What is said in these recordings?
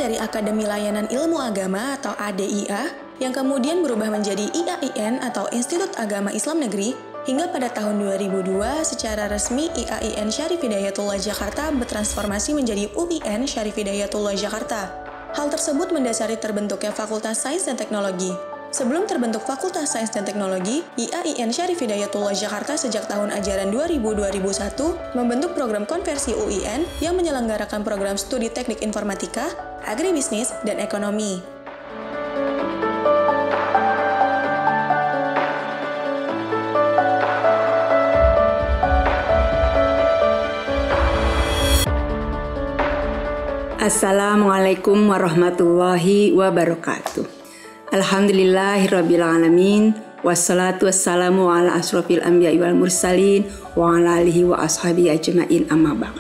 dari Akademi Layanan Ilmu Agama atau ADIA yang kemudian berubah menjadi IAIN atau Institut Agama Islam Negeri hingga pada tahun 2002 secara resmi IAIN Syarif Hidayatullah Jakarta bertransformasi menjadi UIN Syarif Hidayatullah Jakarta. Hal tersebut mendasari terbentuknya Fakultas Sains dan Teknologi. Sebelum terbentuk Fakultas Sains dan Teknologi, IAIN Syarif Hidayatullah Jakarta sejak tahun ajaran 2000-2001 membentuk program konversi UIN yang menyelenggarakan program studi teknik informatika, agribisnis, dan ekonomi. Assalamualaikum warahmatullahi wabarakatuh. Alhamdulillahirabbil alamin wassalatu wassalamu ala asrofil anbiya'i wal mursalin wa ala alihi wa ashabihi ajma'in amma ba'd.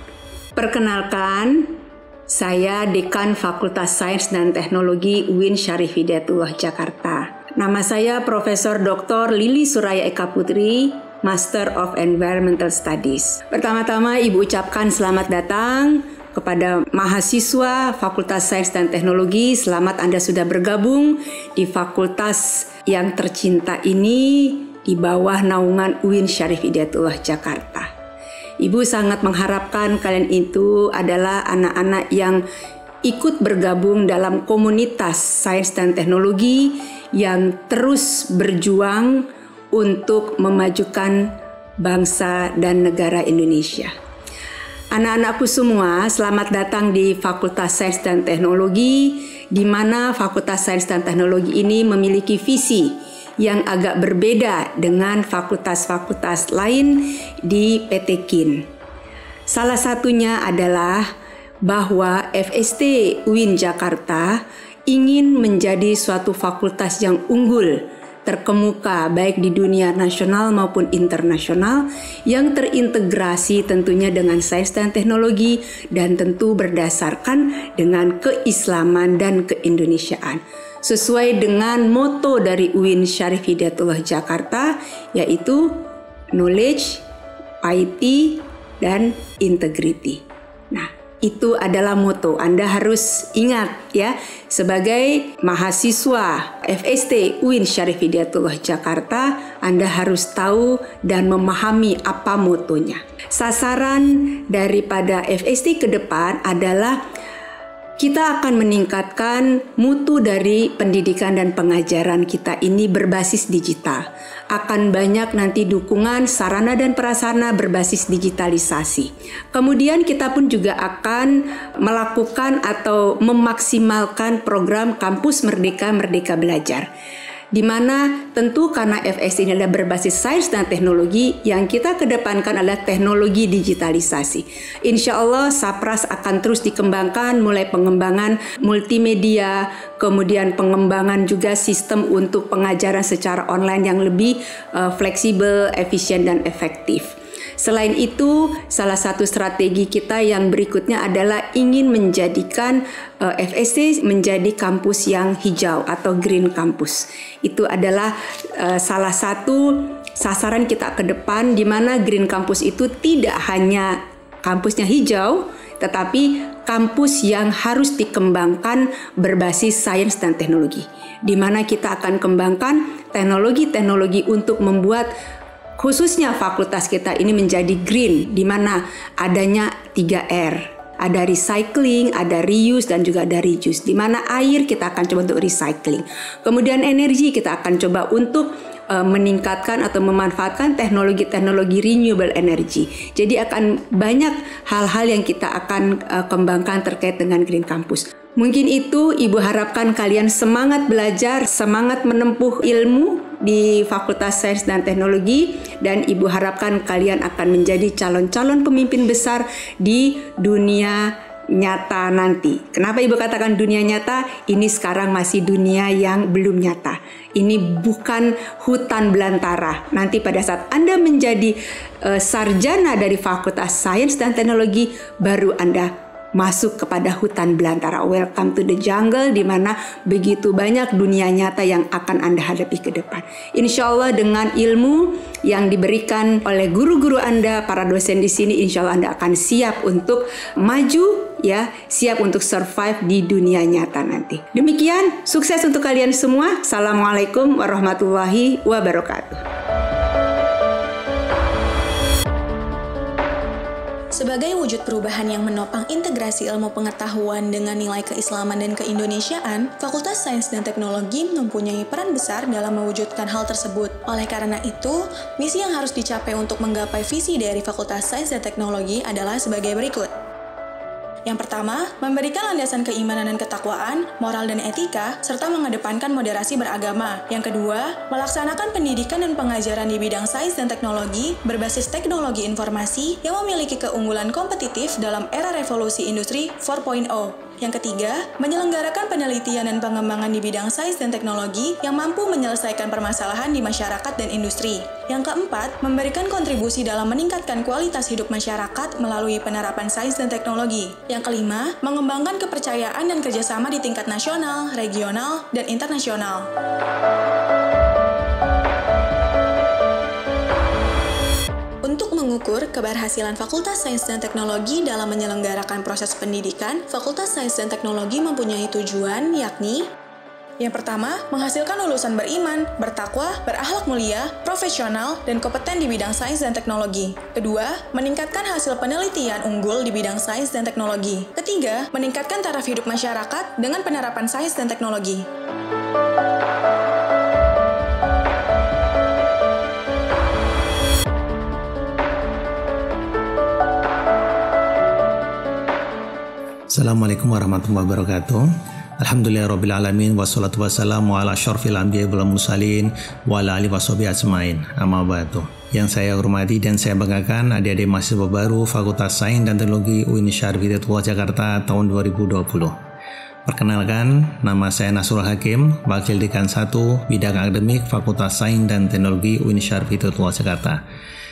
Perkenalkan, saya Dekan Fakultas Sains dan Teknologi UIN Syarif Hidayatullah Jakarta. Nama saya Profesor Dr. Lili Suraya Eka Putri, Master of Environmental Studies. Pertama-tama Ibu ucapkan selamat datang kepada mahasiswa Fakultas Sains dan Teknologi. Selamat Anda sudah bergabung di fakultas yang tercinta ini di bawah naungan UIN Syarif Hidayatullah Jakarta. Ibu sangat mengharapkan kalian itu adalah anak-anak yang ikut bergabung dalam komunitas sains dan teknologi yang terus berjuang untuk memajukan bangsa dan negara Indonesia. Anak-anakku semua, selamat datang di Fakultas Sains dan Teknologi, di mana Fakultas Sains dan Teknologi ini memiliki visi yang agak berbeda dengan fakultas-fakultas lain di PT KIN. Salah satunya adalah bahwa FST UIN Jakarta ingin menjadi suatu fakultas yang unggul, terkemuka baik di dunia nasional maupun internasional yang terintegrasi tentunya dengan sains dan teknologi dan tentu berdasarkan dengan keislaman dan keindonesiaan. Sesuai dengan moto dari UIN Syarif Hidayatullah Jakarta, yaitu knowledge, piety, dan integrity. Nah, itu adalah moto. Anda harus ingat ya, sebagai mahasiswa FST UIN Syarif Hidayatullah Jakarta, Anda harus tahu dan memahami apa motonya. Sasaran daripada FST ke depan adalah kita akan meningkatkan mutu dari pendidikan dan pengajaran kita ini berbasis digital. Akan banyak nanti dukungan sarana dan prasarana berbasis digitalisasi. Kemudian kita pun juga akan melakukan atau memaksimalkan program Kampus Merdeka Merdeka Belajar, di mana tentu karena FS ini adalah berbasis sains dan teknologi, yang kita kedepankan adalah teknologi digitalisasi. Insya Allah Sapras akan terus dikembangkan, mulai pengembangan multimedia, kemudian pengembangan juga sistem untuk pengajaran secara online yang lebih fleksibel, efisien, dan efektif. Selain itu, salah satu strategi kita yang berikutnya adalah ingin menjadikan FST menjadi kampus yang hijau atau green campus. Itu adalah salah satu sasaran kita ke depan, di mana green campus itu tidak hanya kampusnya hijau, tetapi kampus yang harus dikembangkan berbasis sains dan teknologi, di mana kita akan kembangkan teknologi-teknologi untuk membuat khususnya fakultas kita ini menjadi green, di mana adanya 3R. Ada recycling, ada reuse, dan juga ada reduce, di mana air kita akan coba untuk recycling. Kemudian energi kita akan coba untuk meningkatkan atau memanfaatkan teknologi-teknologi renewable energy. Jadi akan banyak hal-hal yang kita akan kembangkan terkait dengan Green Campus. Mungkin itu Ibu harapkan kalian semangat belajar, semangat menempuh ilmu di Fakultas Sains dan Teknologi, dan Ibu harapkan kalian akan menjadi calon-calon pemimpin besar di dunia nyata nanti. Kenapa Ibu katakan dunia nyata? Ini sekarang masih dunia yang belum nyata. Ini bukan hutan belantara. Nanti pada saat Anda menjadi sarjana dari Fakultas Sains dan Teknologi, baru Anda masuk kepada hutan belantara. Welcome to the jungle, di mana begitu banyak dunia nyata yang akan Anda hadapi ke depan. Insya Allah dengan ilmu yang diberikan oleh guru-guru Anda, para dosen di sini, insya Allah Anda akan siap untuk maju ya, siap untuk survive di dunia nyata nanti. Demikian, sukses untuk kalian semua. Assalamualaikum warahmatullahi wabarakatuh. Sebagai wujud perubahan yang menopang integrasi ilmu pengetahuan dengan nilai keislaman dan keindonesiaan, Fakultas Sains dan Teknologi mempunyai peran besar dalam mewujudkan hal tersebut. Oleh karena itu, misi yang harus dicapai untuk menggapai visi dari Fakultas Sains dan Teknologi adalah sebagai berikut. Yang pertama, memberikan landasan keimanan dan ketakwaan, moral dan etika, serta mengedepankan moderasi beragama. Yang kedua, melaksanakan pendidikan dan pengajaran di bidang sains dan teknologi berbasis teknologi informasi yang memiliki keunggulan kompetitif dalam era revolusi industri 4.0. Yang ketiga, menyelenggarakan penelitian dan pengembangan di bidang sains dan teknologi yang mampu menyelesaikan permasalahan di masyarakat dan industri. Yang keempat, memberikan kontribusi dalam meningkatkan kualitas hidup masyarakat melalui penerapan sains dan teknologi. Yang kelima, mengembangkan kepercayaan dan kerjasama di tingkat nasional, regional, dan internasional. Untuk mengukur keberhasilan Fakultas Sains dan Teknologi dalam menyelenggarakan proses pendidikan, Fakultas Sains dan Teknologi mempunyai tujuan, yakni yang pertama, menghasilkan lulusan beriman, bertakwa, berakhlak mulia, profesional, dan kompeten di bidang sains dan teknologi. Kedua, meningkatkan hasil penelitian unggul di bidang sains dan teknologi. Ketiga, meningkatkan taraf hidup masyarakat dengan penerapan sains dan teknologi. Assalamualaikum warahmatullahi wabarakatuh. Alhamdulillahirabbil alamin wassalatu wassalamu ala asyrofil anbiya'i wal mursalin wa ala alihi washabihi ajmain. Amma ba'du. Yang saya hormati dan saya banggakan adik-adik mahasiswa baru Fakultas Sains dan Teknologi UIN Syarif Hidayatullah Jakarta tahun 2020. Perkenalkan, nama saya Nasrul Hakim, Wakil Dekan 1 Bidang Akademik Fakultas Sains dan Teknologi UIN Syarif Hidayatullah Jakarta.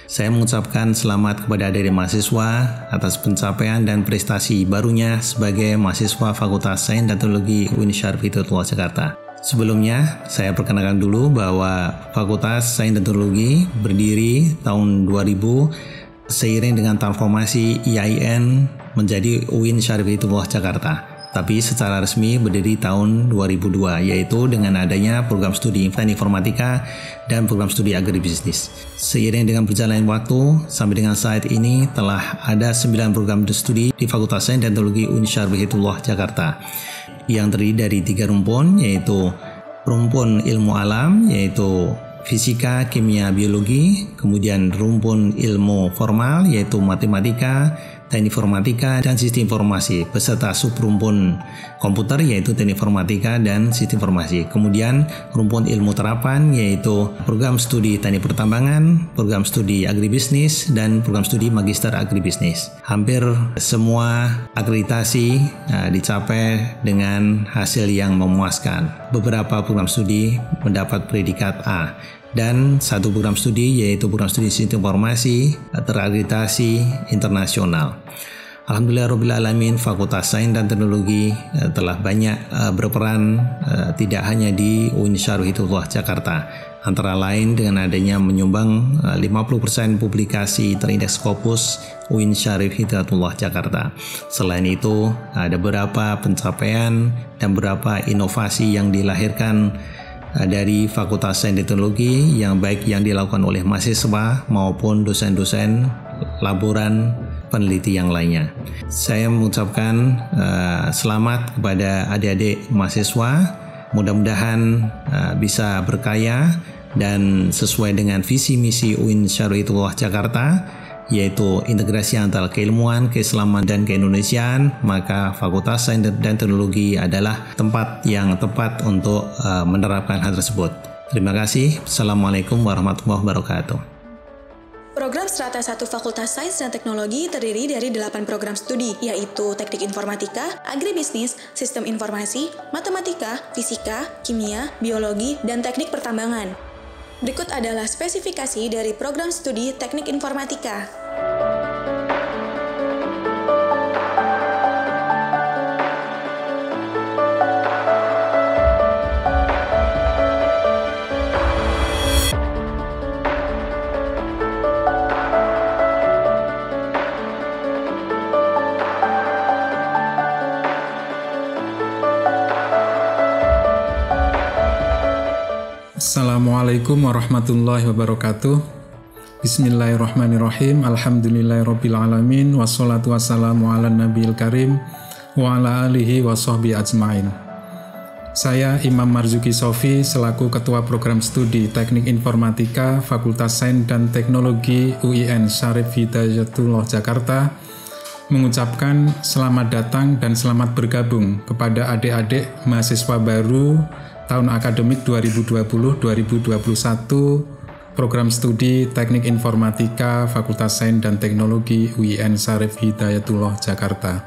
Saya mengucapkan selamat kepada adik-adik mahasiswa atas pencapaian dan prestasi barunya sebagai mahasiswa Fakultas Sains dan Teknologi UIN Syarif Hidayatullah Jakarta. Sebelumnya, saya perkenalkan dulu bahwa Fakultas Sains dan Teknologi berdiri tahun 2000 seiring dengan transformasi IAIN menjadi UIN Syarif Hidayatullah Jakarta. Tapi secara resmi berdiri tahun 2002, yaitu dengan adanya program studi Teknik Informatika dan program studi Agribisnis. Seiring dengan berjalannya waktu, sampai dengan saat ini telah ada 9 program studi di Fakultas Sains dan Teknologi UIN Syarif Hidayatullah Jakarta, yang terdiri dari 3 rumpun, yaitu rumpun ilmu alam, yaitu fisika, kimia, biologi, kemudian rumpun ilmu formal, yaitu matematika, teknik informatika, dan sistem informasi, beserta subrumpun komputer yaitu teknik informatika dan sistem informasi. Kemudian rumpun ilmu terapan yaitu program studi teknik pertambangan, program studi agribisnis, dan program studi magister agribisnis. Hampir semua akreditasi dicapai dengan hasil yang memuaskan. Beberapa program studi mendapat predikat A. Dan satu program studi yaitu program studi sistem informasi terakreditasi internasional. Alhamdulillahirabbil alamin, Fakultas Sains dan Teknologi telah banyak berperan tidak hanya di UIN Syarif Hidayatullah Jakarta, antara lain dengan adanya menyumbang 50% publikasi terindeks Scopus UIN Syarif Hidayatullah Jakarta. Selain itu, ada beberapa pencapaian dan beberapa inovasi yang dilahirkan dari Fakultas Sains dan Teknologi yang baik yang dilakukan oleh mahasiswa maupun dosen-dosen laboran peneliti yang lainnya. Saya mengucapkan selamat kepada adik-adik mahasiswa, mudah-mudahan bisa berkarya dan sesuai dengan visi misi UIN Syarif Hidayatullah Jakarta, yaitu integrasi antara keilmuan, keislaman, dan keindonesiaan. Maka Fakultas Sains dan Teknologi adalah tempat yang tepat untuk menerapkan hal tersebut. Terima kasih. Assalamualaikum warahmatullahi wabarakatuh. Program Strata 1 Fakultas Sains dan Teknologi terdiri dari 8 program studi, yaitu Teknik Informatika, Agribisnis, Sistem Informasi, Matematika, Fisika, Kimia, Biologi, dan Teknik Pertambangan. Berikut adalah spesifikasi dari program studi Teknik Informatika. Assalamualaikum warahmatullahi wabarakatuh. Bismillahirrahmanirrahim. Alhamdulillahirrabbilalamin. Wassalatu wassalamu ala nabiyil karim wa ala alihi wa sahbihi ajmain. Saya Imam Marzuki Sofi selaku Ketua Program Studi Teknik Informatika Fakultas Sains dan Teknologi UIN Syarif Hidayatullah Jakarta mengucapkan selamat datang dan selamat bergabung kepada adik-adik mahasiswa baru tahun akademik 2020-2021 Program Studi Teknik Informatika Fakultas Sains dan Teknologi UIN Syarif Hidayatullah Jakarta.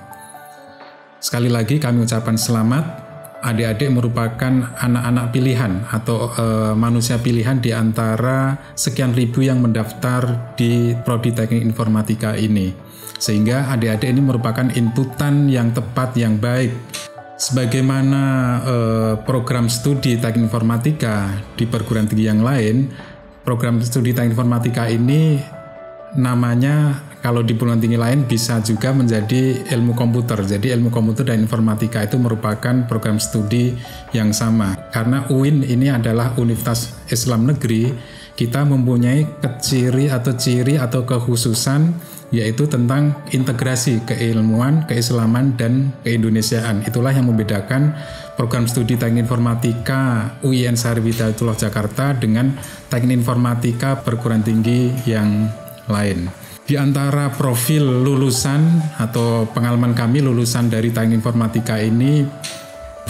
Sekali lagi kami ucapkan selamat. Adik-adik merupakan anak-anak pilihan atau manusia pilihan di antara sekian ribu yang mendaftar di Prodi Teknik Informatika ini. Sehingga adik-adik ini merupakan inputan yang tepat, yang baik. Sebagaimana program studi Teknik Informatika di perguruan tinggi yang lain, program studi Teknik Informatika ini namanya kalau di perguruan tinggi lain bisa juga menjadi ilmu komputer. Jadi ilmu komputer dan informatika itu merupakan program studi yang sama. Karena UIN ini adalah Universitas Islam Negeri, kita mempunyai ciri atau kekhususan yaitu tentang integrasi keilmuan, keislaman, dan keindonesiaan. Itulah yang membedakan program studi Teknik Informatika UIN Syarif Hidayatullah Jakarta dengan Teknik Informatika perguruan tinggi yang lain. Di antara profil lulusan atau pengalaman kami lulusan dari Teknik Informatika ini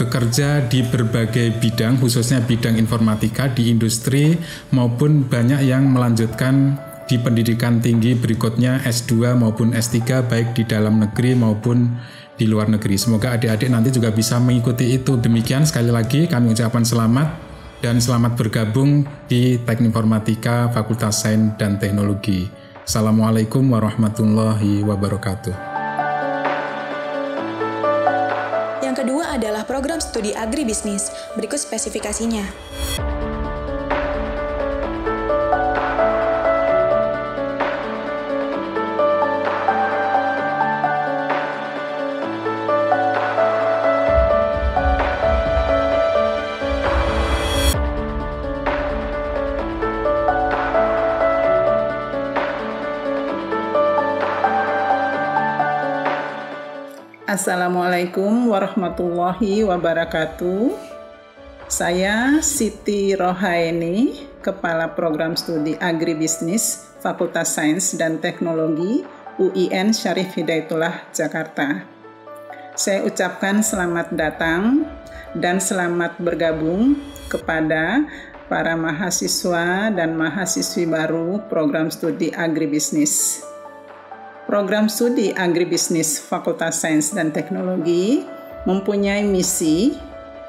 bekerja di berbagai bidang, khususnya bidang informatika di industri maupun banyak yang melanjutkan di pendidikan tinggi berikutnya S2 maupun S3 baik di dalam negeri maupun di luar negeri. Semoga adik-adik nanti juga bisa mengikuti itu. Demikian sekali lagi kami ucapkan selamat dan selamat bergabung di Teknik Informatika Fakultas Sains dan Teknologi. Assalamualaikum warahmatullahi wabarakatuh. Yang kedua adalah program studi agribisnis. Berikut spesifikasinya. Assalamualaikum warahmatullahi wabarakatuh. Saya Siti Rohaini, Kepala Program Studi Agribisnis Fakultas Sains dan Teknologi UIN Syarif Hidayatullah Jakarta. Saya ucapkan selamat datang dan selamat bergabung kepada para mahasiswa dan mahasiswi baru Program Studi Agribisnis. Program Studi Agribisnis Fakultas Sains dan Teknologi mempunyai misi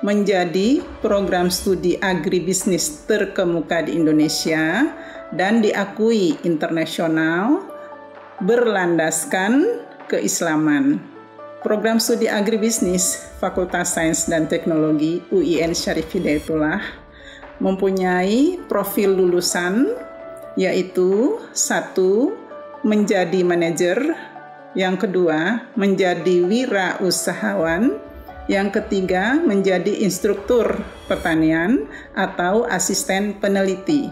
menjadi program studi agribisnis terkemuka di Indonesia dan diakui internasional berlandaskan keislaman. Program studi agribisnis Fakultas Sains dan Teknologi UIN Syarif Hidayatullah mempunyai profil lulusan yaitu 1. Menjadi manajer, yang kedua menjadi wirausahawan, yang ketiga menjadi instruktur pertanian atau asisten peneliti.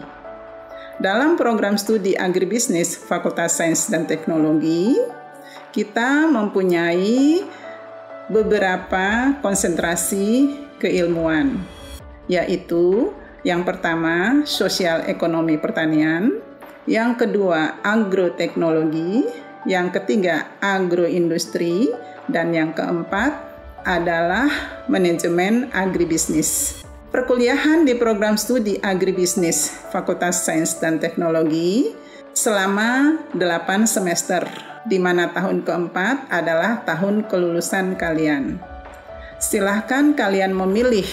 Dalam program studi agribisnis Fakultas Sains dan Teknologi, kita mempunyai beberapa konsentrasi keilmuan, yaitu yang pertama sosial ekonomi pertanian, yang kedua agroteknologi, yang ketiga agroindustri, dan yang keempat adalah manajemen agribisnis. Perkuliahan di program studi agribisnis Fakultas Sains dan Teknologi selama 8 semester, di mana tahun keempat adalah tahun kelulusan kalian. Silahkan kalian memilih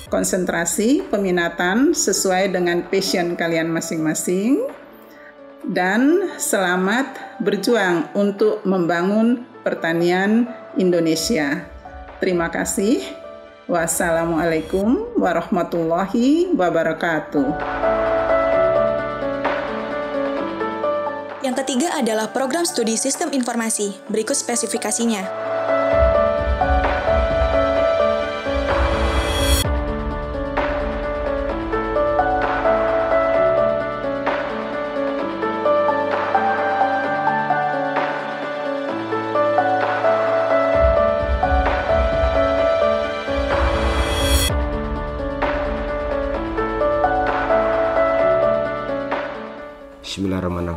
konsentrasi peminatan sesuai dengan passion kalian masing-masing. Dan selamat berjuang untuk membangun pertanian Indonesia. Terima kasih. Wassalamualaikum warahmatullahi wabarakatuh. Yang ketiga adalah program studi Sistem Informasi. Berikut spesifikasinya.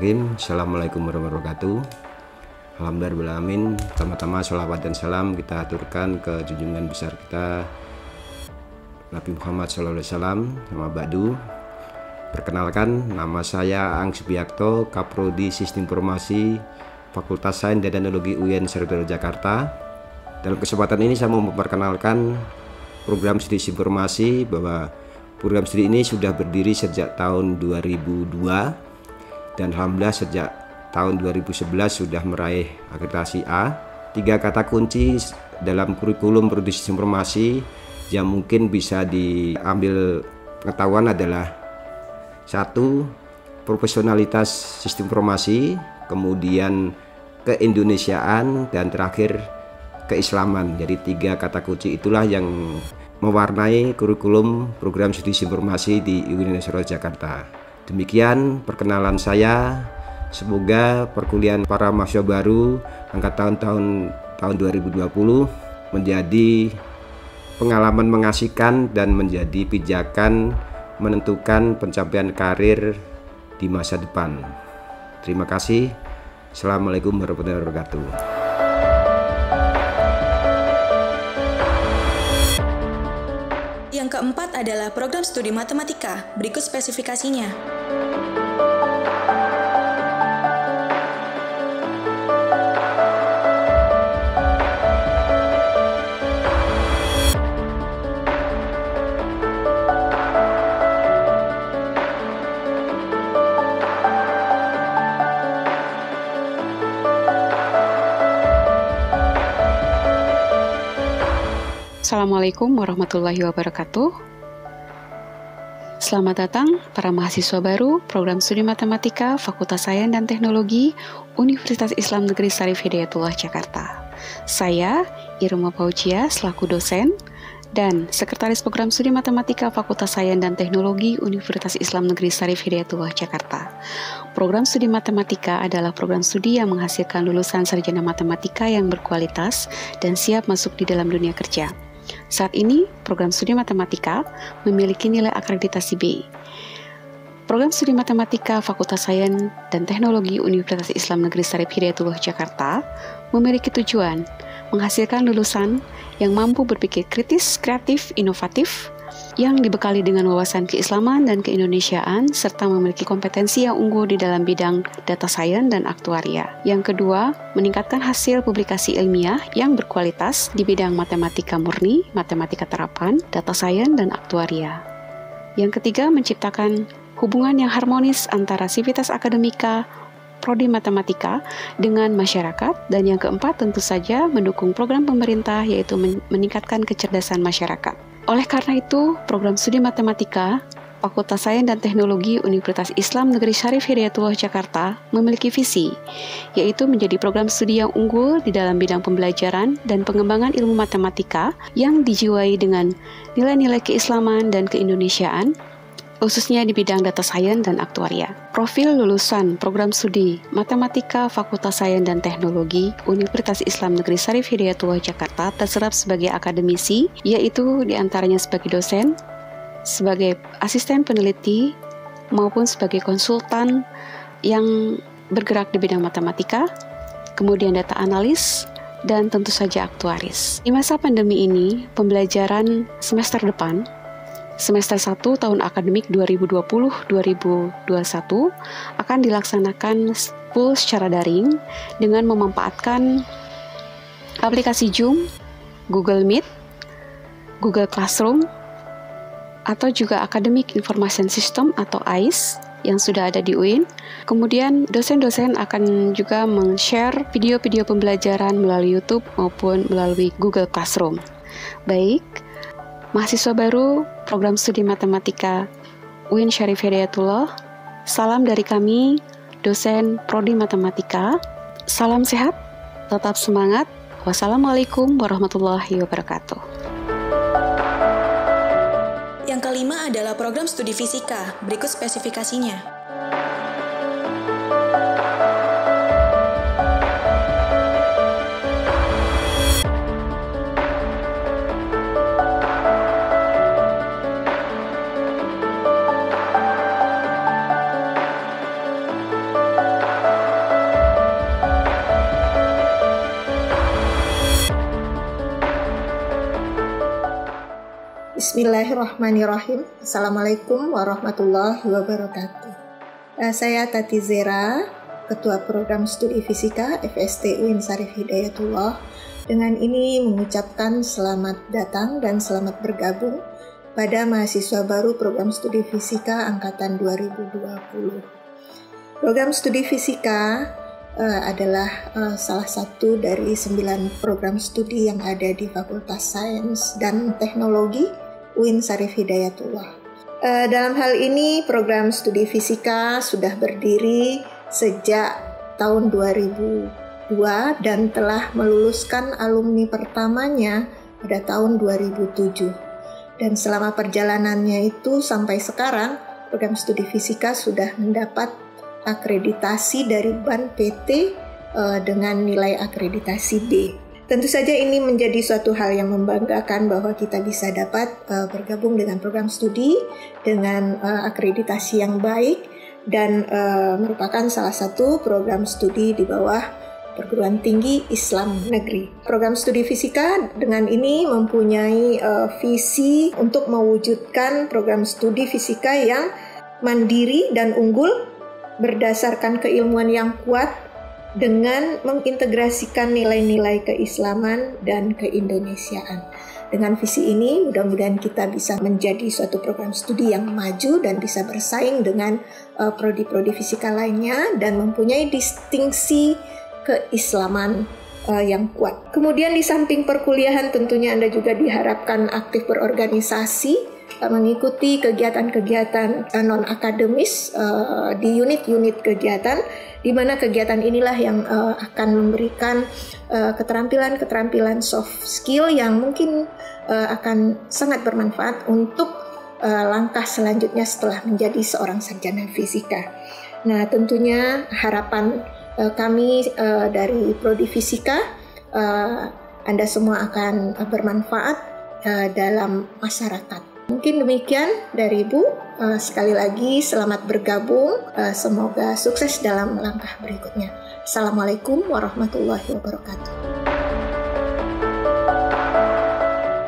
Bismillahirrahmanirrahim. Assalamualaikum warahmatullahi wabarakatuh. Alhamdulillahirrahmanirrahim. Pertama-tama sholawat dan salam kita aturkan ke junjungan besar kita Nabi Muhammad SAW. Nama ba'du. Perkenalkan, nama saya Ang Subiakto, Kaprodi Sistem Informasi Fakultas Sains dan Teknologi UIN Syarif Jakarta. Dalam kesempatan ini saya mau memperkenalkan program studi informasi, bahwa program studi ini sudah berdiri sejak tahun 2002 dan alhamdulillah sejak tahun 2011 sudah meraih akreditasi A. 3 kata kunci dalam kurikulum prodi sistem informasi yang mungkin bisa diambil pengetahuan adalah: 1. Profesionalitas sistem informasi, kemudian keindonesiaan, dan terakhir keislaman. Jadi 3 kata kunci itulah yang mewarnai kurikulum program studi informasi di UIN Jakarta. Demikian perkenalan saya. Semoga perkuliahan para mahasiswa baru angkatan tahun 2020 menjadi pengalaman mengasihkan dan menjadi pijakan menentukan pencapaian karir di masa depan. Terima kasih. Assalamualaikum warahmatullahi wabarakatuh. Yang keempat adalah program studi matematika. Berikut spesifikasinya. Assalamualaikum warahmatullahi wabarakatuh. Selamat datang para mahasiswa baru program studi matematika Fakultas Sains dan Teknologi Universitas Islam Negeri Syarif Hidayatullah Jakarta. Saya Irma Paujia selaku dosen dan Sekretaris Program Studi Matematika Fakultas Sains dan Teknologi Universitas Islam Negeri Syarif Hidayatullah Jakarta. Program studi matematika adalah program studi yang menghasilkan lulusan sarjana matematika yang berkualitas dan siap masuk di dalam dunia kerja. Saat ini, program studi matematika memiliki nilai akreditasi B. Program studi matematika Fakultas Sains dan Teknologi Universitas Islam Negeri Syarif Hidayatullah Jakarta memiliki tujuan menghasilkan lulusan yang mampu berpikir kritis, kreatif, inovatif, yang dibekali dengan wawasan keislaman dan keindonesiaan, serta memiliki kompetensi yang unggul di dalam bidang data science dan aktuaria. Yang kedua, meningkatkan hasil publikasi ilmiah yang berkualitas di bidang matematika murni, matematika terapan, data science, dan aktuaria. Yang ketiga, menciptakan hubungan yang harmonis antara sivitas akademika, prodi matematika dengan masyarakat, dan yang keempat tentu saja mendukung program pemerintah yaitu meningkatkan kecerdasan masyarakat. Oleh karena itu, program studi matematika Fakultas Sains dan Teknologi Universitas Islam Negeri Syarif Hidayatullah Jakarta memiliki visi, yaitu menjadi program studi yang unggul di dalam bidang pembelajaran dan pengembangan ilmu matematika yang dijiwai dengan nilai-nilai keislaman dan keindonesiaan, khususnya di bidang data science dan aktuaria. Profil lulusan program studi Matematika Fakultas Sains dan Teknologi Universitas Islam Negeri Syarif Hidayatullah Jakarta terserap sebagai akademisi, yaitu diantaranya sebagai dosen, sebagai asisten peneliti, maupun sebagai konsultan yang bergerak di bidang matematika, kemudian data analis, dan tentu saja aktuaris. Di masa pandemi ini, pembelajaran semester depan semester 1 tahun akademik 2020-2021 akan dilaksanakan full secara daring dengan memanfaatkan aplikasi Zoom, Google Meet, Google Classroom, atau juga Academic Information System atau AIS yang sudah ada di UIN. Kemudian dosen-dosen akan juga men-share video-video pembelajaran melalui YouTube maupun melalui Google Classroom. Baik, mahasiswa baru program studi matematika UIN Syarif Hidayatullah, salam dari kami, dosen prodi matematika. Salam sehat, tetap semangat. Wassalamualaikum warahmatullahi wabarakatuh. Yang kelima adalah program studi fisika. Berikut spesifikasinya. Bismillahirrahmanirrahim. Assalamualaikum warahmatullahi wabarakatuh. Saya Tati Zera, Ketua Program Studi Fisika FST UIN Syarif Hidayatullah. Dengan ini mengucapkan selamat datang dan selamat bergabung pada mahasiswa baru Program Studi Fisika Angkatan 2020. Program Studi Fisika adalah salah satu dari 9 program studi yang ada di Fakultas Sains dan Teknologi UIN Syarif Hidayatullah. Dalam hal ini program studi fisika sudah berdiri sejak tahun 2002 dan telah meluluskan alumni pertamanya pada tahun 2007. Dan selama perjalanannya itu sampai sekarang, program studi fisika sudah mendapat akreditasi dari BAN PT dengan nilai akreditasi B. Tentu saja ini menjadi suatu hal yang membanggakan bahwa kita bisa dapat bergabung dengan program studi dengan akreditasi yang baik dan merupakan salah satu program studi di bawah perguruan tinggi Islam negeri. Program studi fisika dengan ini mempunyai visi untuk mewujudkan program studi fisika yang mandiri dan unggul berdasarkan keilmuan yang kuat dengan mengintegrasikan nilai-nilai keislaman dan keindonesiaan. Dengan visi ini mudah-mudahan kita bisa menjadi suatu program studi yang maju dan bisa bersaing dengan prodi-prodi fisika lainnya dan mempunyai distingsi keislaman yang kuat. Kemudian di samping perkuliahan tentunya Anda juga diharapkan aktif berorganisasi, mengikuti kegiatan-kegiatan non-akademis di unit-unit kegiatan, di mana kegiatan inilah yang akan memberikan keterampilan-keterampilan soft skill yang mungkin akan sangat bermanfaat untuk langkah selanjutnya setelah menjadi seorang sarjana fisika. Nah, tentunya harapan kami dari Prodi Fisika, Anda semua akan bermanfaat dalam masyarakat. Mungkin demikian dari Ibu. Sekali lagi selamat bergabung. Semoga sukses dalam langkah berikutnya. Assalamualaikum warahmatullahi wabarakatuh.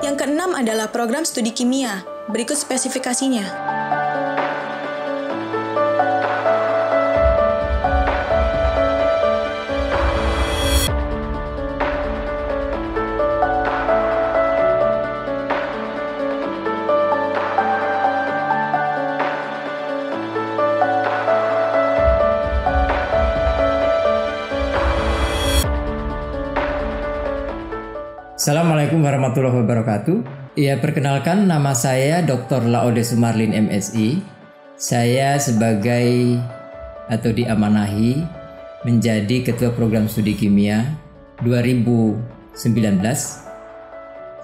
Yang keenam adalah program studi kimia. Berikut spesifikasinya. Assalamualaikum warahmatullahi wabarakatuh. Ya, perkenalkan nama saya Dr. Laode Sumarlin MSI. Saya sebagai atau diamanahi menjadi Ketua Program Studi Kimia 2019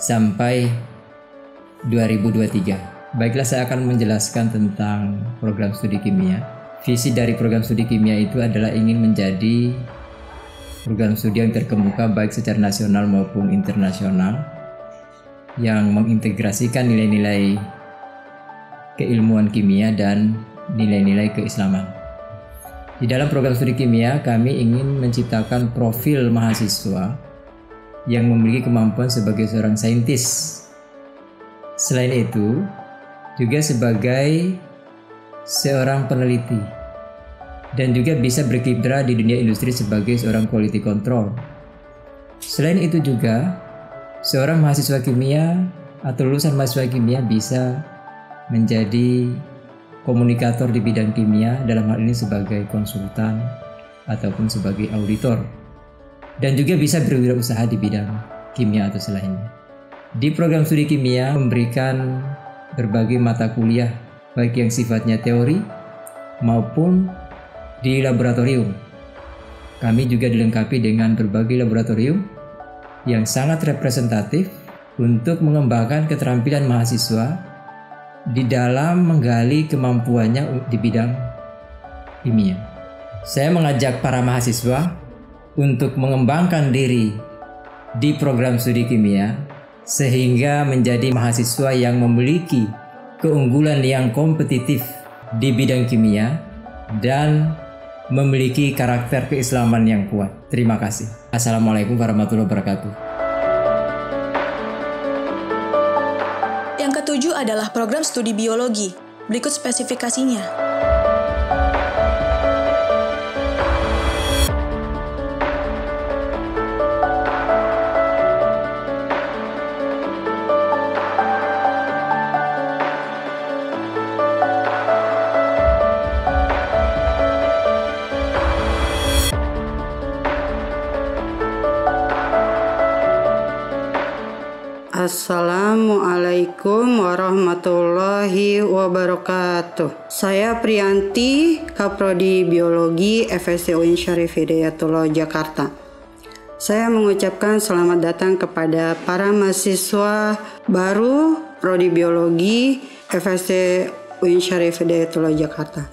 sampai 2023. Baiklah, saya akan menjelaskan tentang program studi kimia. Visi dari program studi kimia itu adalah ingin menjadi program studi yang terkemuka baik secara nasional maupun internasional yang mengintegrasikan nilai-nilai keilmuan kimia dan nilai-nilai keislaman. Di dalam program studi kimia, kami ingin menciptakan profil mahasiswa yang memiliki kemampuan sebagai seorang saintis. Selain itu, juga sebagai seorang peneliti dan juga bisa berkiprah di dunia industri sebagai seorang quality control. Selain itu juga, seorang mahasiswa kimia atau lulusan mahasiswa kimia bisa menjadi komunikator di bidang kimia, dalam hal ini sebagai konsultan ataupun sebagai auditor. Dan juga bisa berwirausaha di bidang kimia atau selainnya. Di program studi kimia memberikan berbagai mata kuliah, baik yang sifatnya teori maupun di laboratorium. Kami juga dilengkapi dengan berbagai laboratorium yang sangat representatif untuk mengembangkan keterampilan mahasiswa di dalam menggali kemampuannya di bidang kimia. Saya mengajak para mahasiswa untuk mengembangkan diri di program studi kimia sehingga menjadi mahasiswa yang memiliki keunggulan yang kompetitif di bidang kimia dan memiliki karakter keislaman yang kuat. Terima kasih. Assalamualaikum warahmatullahi wabarakatuh. Yang ketujuh adalah program studi biologi. Berikut spesifikasinya. Assalamualaikum warahmatullahi wabarakatuh. Saya Priyanti, Kaprodi Biologi FST UIN Syarif Hidayatullah Jakarta. Saya mengucapkan selamat datang kepada para mahasiswa baru Prodi Biologi FST UIN Syarif Hidayatullah Jakarta.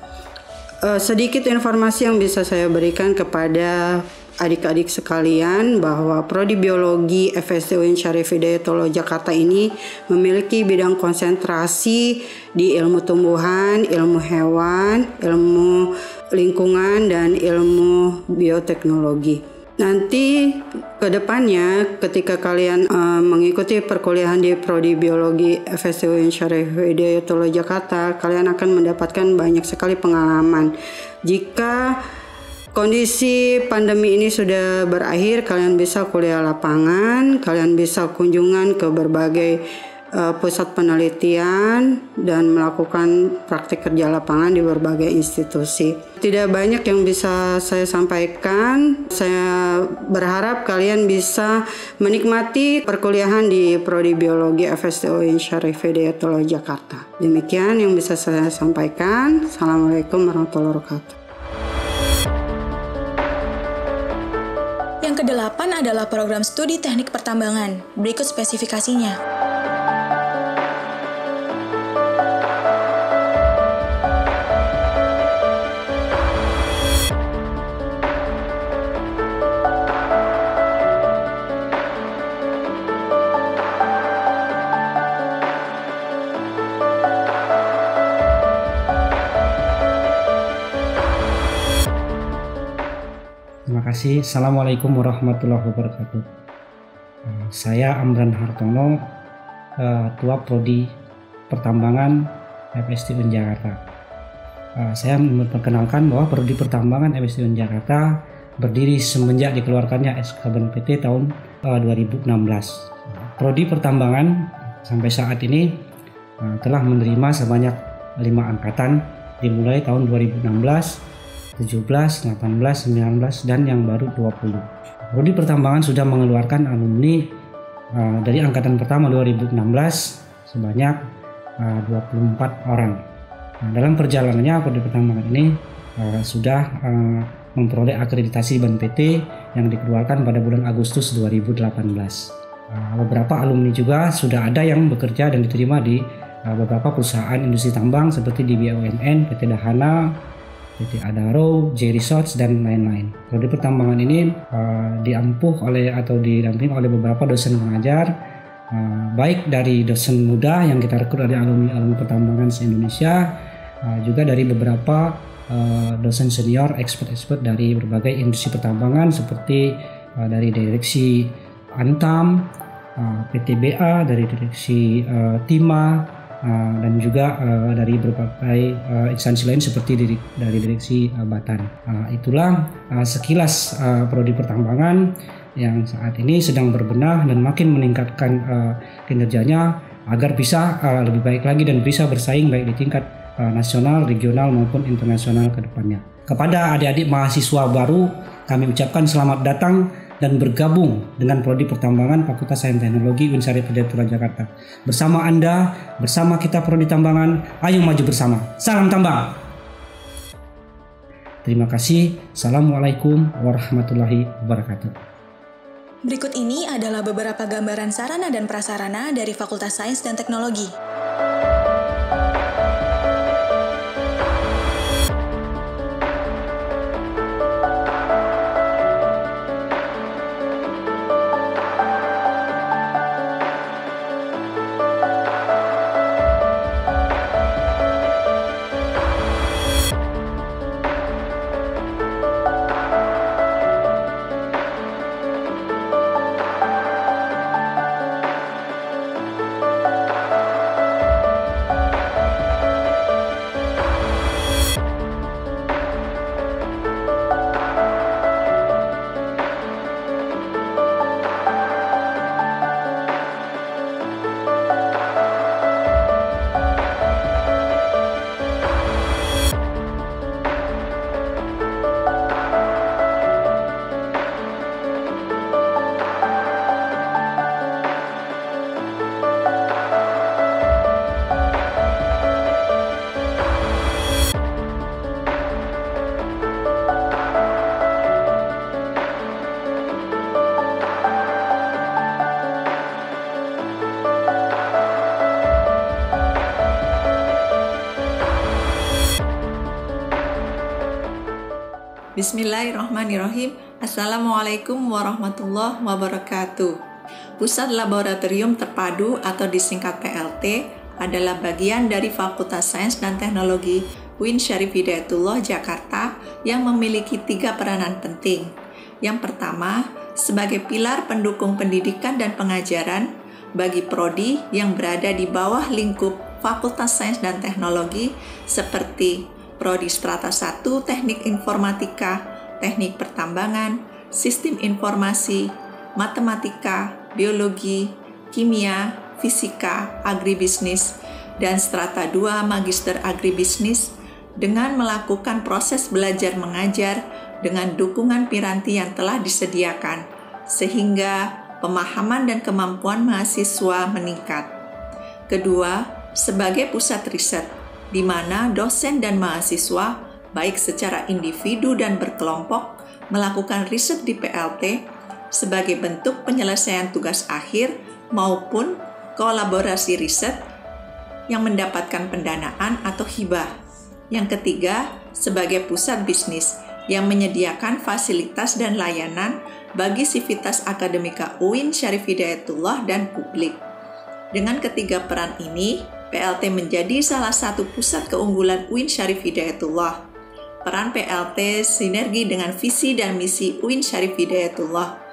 Sedikit informasi yang bisa saya berikan kepada adik-adik sekalian bahwa Prodi Biologi FST UIN Syarif Hidayatullah Jakarta ini memiliki bidang konsentrasi di ilmu tumbuhan, ilmu hewan, ilmu lingkungan, dan ilmu bioteknologi. Nanti ke depannya ketika kalian mengikuti perkuliahan di Prodi Biologi FST UIN Syarif Hidayatullah Jakarta, kalian akan mendapatkan banyak sekali pengalaman. Jika kondisi pandemi ini sudah berakhir, kalian bisa kuliah lapangan, kalian bisa kunjungan ke berbagai pusat penelitian dan melakukan praktik kerja lapangan di berbagai institusi. Tidak banyak yang bisa saya sampaikan. Saya berharap kalian bisa menikmati perkuliahan di Prodi Biologi FST UIN Syarif Hidayatullah Jakarta. Demikian yang bisa saya sampaikan. Assalamualaikum warahmatullahi wabarakatuh. Yang kedelapan adalah program studi teknik pertambangan. Berikut spesifikasinya. Terima kasih. Assalamualaikum warahmatullahi wabarakatuh. Saya Amran Hartono, Ketua Prodi Pertambangan FST UIN Jakarta. Saya memperkenalkan bahwa Prodi Pertambangan FST UIN Jakarta berdiri semenjak dikeluarkannya SK BNPT tahun 2016. Prodi Pertambangan sampai saat ini telah menerima sebanyak 5 angkatan dimulai tahun 2016, 17, 18, 19, dan yang baru 20. Prodi Pertambangan sudah mengeluarkan alumni dari angkatan pertama 2016 sebanyak 24 orang. Dalam perjalanannya Prodi Pertambangan ini sudah memperoleh akreditasi BNPT yang dikeluarkan pada bulan Agustus 2018. Beberapa alumni juga sudah ada yang bekerja dan diterima di beberapa perusahaan industri tambang seperti di BUMN, PT Dahana, PT Adaro, J Resorts, dan lain-lain. Prodi Pertambangan ini diampuh oleh atau didampingi oleh beberapa dosen pengajar, baik dari dosen muda yang kita rekrut dari alumni pertambangan se-Indonesia, juga dari beberapa dosen senior, expert dari berbagai industri pertambangan seperti dari direksi Antam, PTBA, dari direksi Timah, dan juga dari berbagai instansi lain seperti dari direksi Batan. Itulah sekilas Prodi Pertambangan yang saat ini sedang berbenah dan makin meningkatkan kinerjanya agar bisa lebih baik lagi dan bisa bersaing baik di tingkat nasional, regional maupun internasional ke depannya. Kepada adik-adik mahasiswa baru, kami ucapkan selamat datang dan bergabung dengan Prodi Pertambangan Fakultas Sains Teknologi UIN Syarif Hidayatullah Jakarta. Bersama Anda, bersama kita Prodi Tambangan, ayo maju bersama. Salam tambang. Terima kasih. Assalamualaikum warahmatullahi wabarakatuh. Berikut ini adalah beberapa gambaran sarana dan prasarana dari Fakultas Sains dan Teknologi. Bismillahirrahmanirrahim. Assalamualaikum warahmatullahi wabarakatuh. Pusat Laboratorium Terpadu atau disingkat PLT adalah bagian dari Fakultas Sains dan Teknologi UIN Syarif Hidayatullah Jakarta yang memiliki 3 peranan penting. Yang pertama, sebagai pilar pendukung pendidikan dan pengajaran bagi prodi yang berada di bawah lingkup Fakultas Sains dan Teknologi seperti Prodi Strata 1 Teknik Informatika, Teknik Pertambangan, Sistem Informasi, Matematika, Biologi, Kimia, Fisika, Agribisnis, dan Strata 2 Magister Agribisnis dengan melakukan proses belajar mengajar dengan dukungan piranti yang telah disediakan, sehingga pemahaman dan kemampuan mahasiswa meningkat. Kedua, sebagai pusat riset, di mana dosen dan mahasiswa, baik secara individu dan berkelompok, melakukan riset di PLT sebagai bentuk penyelesaian tugas akhir maupun kolaborasi riset yang mendapatkan pendanaan atau hibah. Yang ketiga, sebagai pusat bisnis yang menyediakan fasilitas dan layanan bagi sivitas akademika UIN Syarif Hidayatullah dan publik. Dengan ketiga peran ini, PLT menjadi salah satu pusat keunggulan UIN Syarif Hidayatullah. Peran PLT sinergi dengan visi dan misi UIN Syarif Hidayatullah.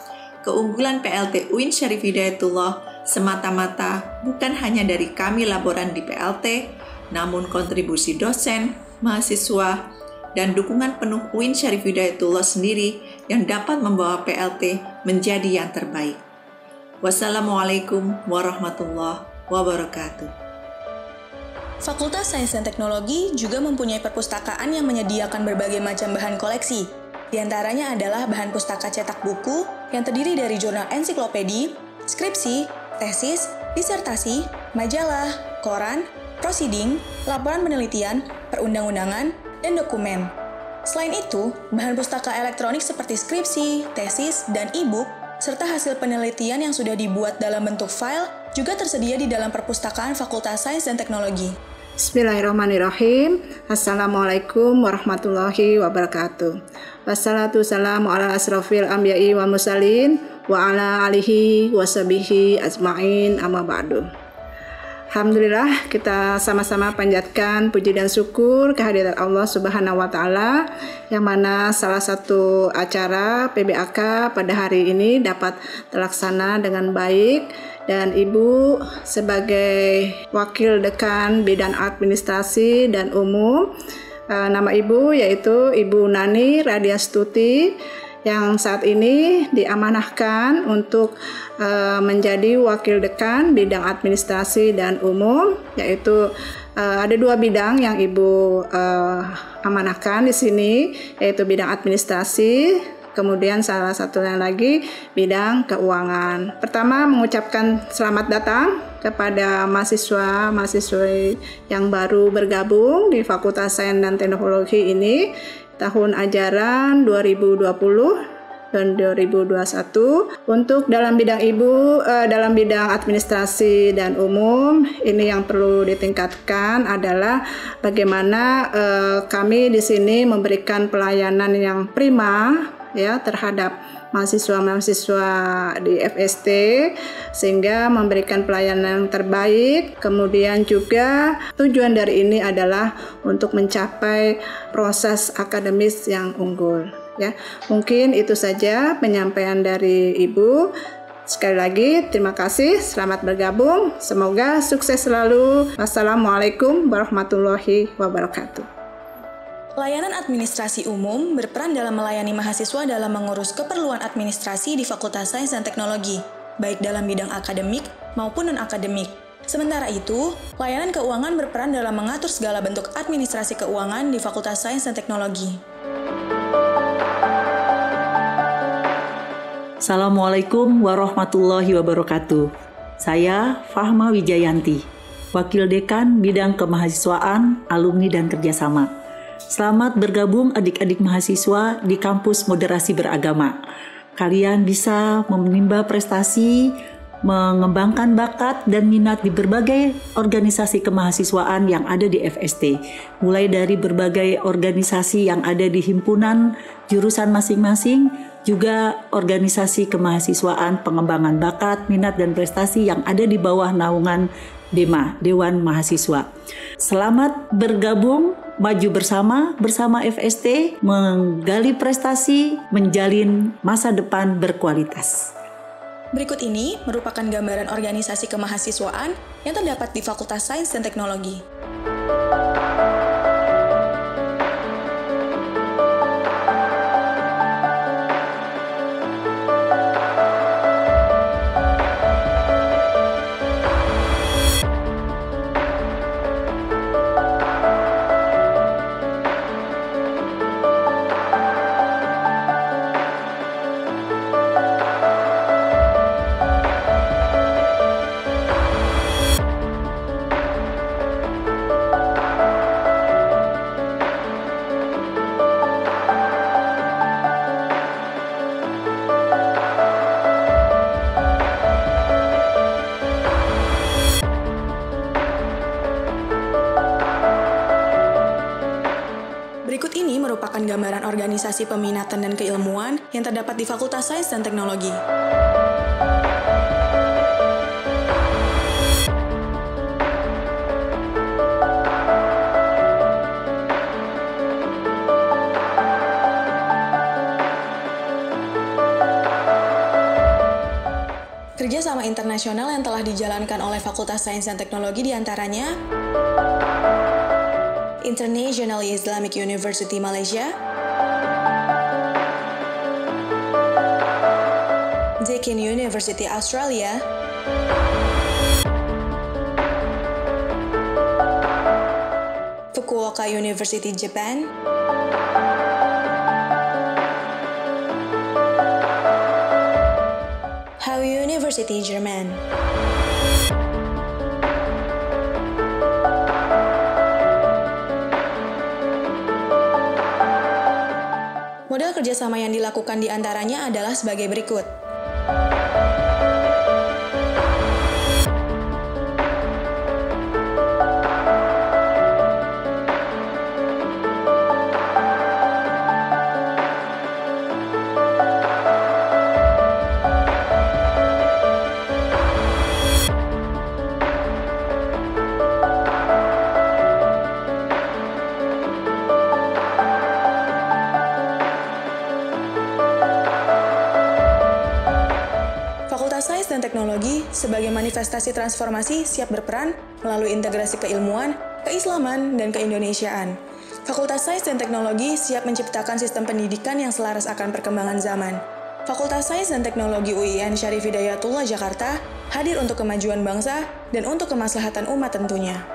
Keunggulan PLT UIN Syarif Hidayatullah semata-mata bukan hanya dari kami laboran di PLT, namun kontribusi dosen, mahasiswa, dan dukungan penuh UIN Syarif Hidayatullah sendiri yang dapat membawa PLT menjadi yang terbaik. Wassalamualaikum warahmatullahi wabarakatuh. Fakultas Sains dan Teknologi juga mempunyai perpustakaan yang menyediakan berbagai macam bahan koleksi. Di antaranya adalah bahan pustaka cetak buku yang terdiri dari jurnal ensiklopedi, skripsi, tesis, disertasi, majalah, koran, prosiding, laporan penelitian, perundang-undangan, dan dokumen. Selain itu, bahan pustaka elektronik seperti skripsi, tesis, dan e-book, serta hasil penelitian yang sudah dibuat dalam bentuk file juga tersedia di dalam perpustakaan Fakultas Sains dan Teknologi. Bismillahirrahmanirrahim. Assalamualaikum warahmatullahi wabarakatuh. Wassalatu wassalamu ala asrofil anbiya'i wa mursalin wa ala alihi wa sahbihi ajma'in amma ba'du. Alhamdulillah, kita sama-sama panjatkan puji dan syukur kehadirat Allah Subhanahu wa Ta'ala, yang mana salah satu acara PBAK pada hari ini dapat terlaksana dengan baik, dan Ibu sebagai Wakil Dekan Bidang Administrasi dan Umum, nama Ibu yaitu Ibu Nani Radiastuti, yang saat ini diamanahkan untuk menjadi Wakil Dekan Bidang Administrasi dan Umum, yaitu ada 2 bidang yang Ibu amanahkan di sini, yaitu bidang administrasi, kemudian salah satunya lagi bidang keuangan. Pertama, mengucapkan selamat datang kepada mahasiswa-mahasiswi yang baru bergabung di Fakultas Sains dan Teknologi ini tahun ajaran 2020 dan 2021. Untuk dalam bidang dalam bidang administrasi dan umum, ini yang perlu ditingkatkan adalah bagaimana kami di sini memberikan pelayanan yang prima ya terhadap mahasiswa-mahasiswa di FST, sehingga memberikan pelayanan yang terbaik. Kemudian juga tujuan dari ini adalah untuk mencapai proses akademis yang unggul. Ya, mungkin itu saja penyampaian dari Ibu. Sekali lagi terima kasih, selamat bergabung, semoga sukses selalu. Wassalamualaikum warahmatullahi wabarakatuh. Layanan administrasi umum berperan dalam melayani mahasiswa dalam mengurus keperluan administrasi di Fakultas Sains dan Teknologi, baik dalam bidang akademik maupun non-akademik. Sementara itu, layanan keuangan berperan dalam mengatur segala bentuk administrasi keuangan di Fakultas Sains dan Teknologi. Assalamualaikum warahmatullahi wabarakatuh. Saya Fahma Wijayanti, Wakil Dekan Bidang Kemahasiswaan, Alumni dan Kerjasama. Selamat bergabung adik-adik mahasiswa di kampus moderasi beragama. Kalian bisa menimba prestasi, mengembangkan bakat dan minat di berbagai organisasi kemahasiswaan yang ada di FST, mulai dari berbagai organisasi yang ada di himpunan jurusan masing-masing, juga organisasi kemahasiswaan pengembangan bakat, minat, dan prestasi yang ada di bawah naungan DEMA, Dewan Mahasiswa. Selamat bergabung, maju bersama FST, menggali prestasi, menjalin masa depan berkualitas. Berikut ini merupakan gambaran organisasi kemahasiswaan yang terdapat di Fakultas Sains dan Teknologi. Berikut ini merupakan gambaran organisasi peminatan dan keilmuan yang terdapat di Fakultas Sains dan Teknologi. Kerjasama internasional yang telah dijalankan oleh Fakultas Sains dan Teknologi diantaranya International Islamic University Malaysia, Deakin University Australia, Fukuoka University Japan, Hawaii University Jerman. Model kerjasama yang dilakukan di antaranya adalah sebagai berikut. Sains dan Teknologi sebagai manifestasi transformasi siap berperan melalui integrasi keilmuan, keislaman, dan keindonesiaan. Fakultas Sains dan Teknologi siap menciptakan sistem pendidikan yang selaras akan perkembangan zaman. Fakultas Sains dan Teknologi UIN Syarif Hidayatullah Jakarta hadir untuk kemajuan bangsa dan untuk kemaslahatan umat tentunya.